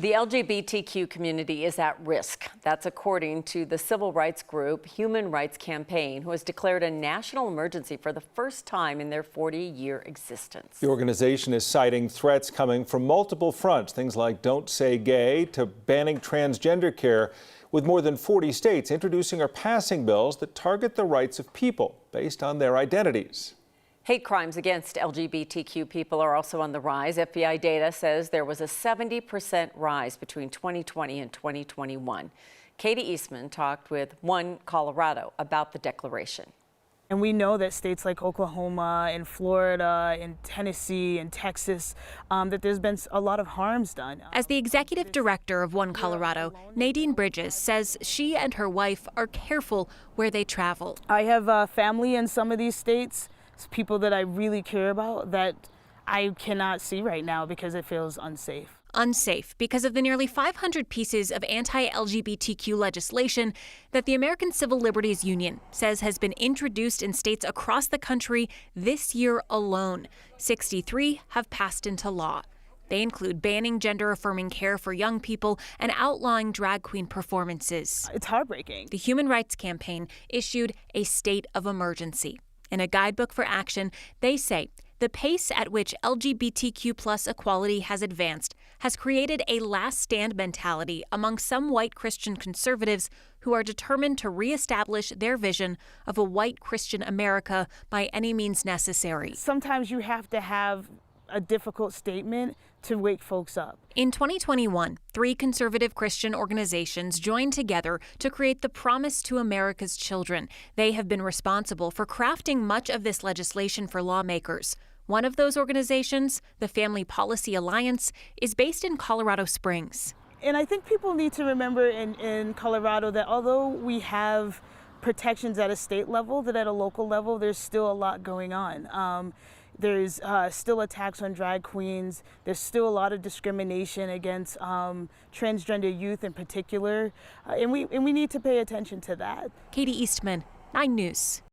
The LGBTQ community is at risk. That's according to the civil rights group Human Rights Campaign, who has declared a national emergency for the first time in their 40-year existence. The organization is citing threats coming from multiple fronts, things like Don't Say Gay to banning transgender care, with more than 40 states introducing or passing bills that target the rights of people based on their identities. Hate crimes against LGBTQ people are also on the rise. FBI data says there was a 70% rise between 2020 and 2021. Katie Eastman talked with One Colorado about the declaration. And we know that states like Oklahoma and Florida and Tennessee and Texas, that there's been a lot of harms done. As the executive director of One Colorado, Nadine Bridges says she and her wife are careful where they travel. I have family in some of these states. It's people that I really care about that I cannot see right now because it feels unsafe. Unsafe because of the nearly 500 pieces of anti-LGBTQ legislation that the American Civil Liberties Union says has been introduced in states across the country this year alone. 63 have passed into law. They include banning gender-affirming care for young people and outlawing drag queen performances. It's heartbreaking. The Human Rights Campaign issued a state of emergency. In a guidebook for action, they say the pace at which LGBTQ+ equality has advanced has created a last stand mentality among some white Christian conservatives who are determined to reestablish their vision of a white Christian America by any means necessary. Sometimes you have to have a difficult statement to wake folks up. In 2021, 3 conservative Christian organizations joined together to create the Promise to America's Children. They have been responsible for crafting much of this legislation for lawmakers. One of those organizations, the Family Policy Alliance, is based in Colorado Springs. And I think people need to remember in Colorado that although we have protections at a state level, that at a local level, there's still a lot going on. There's still attacks on drag queens. There's still a lot of discrimination against transgender youth in particular. And we need to pay attention to that. Katie Eastman, 9 News.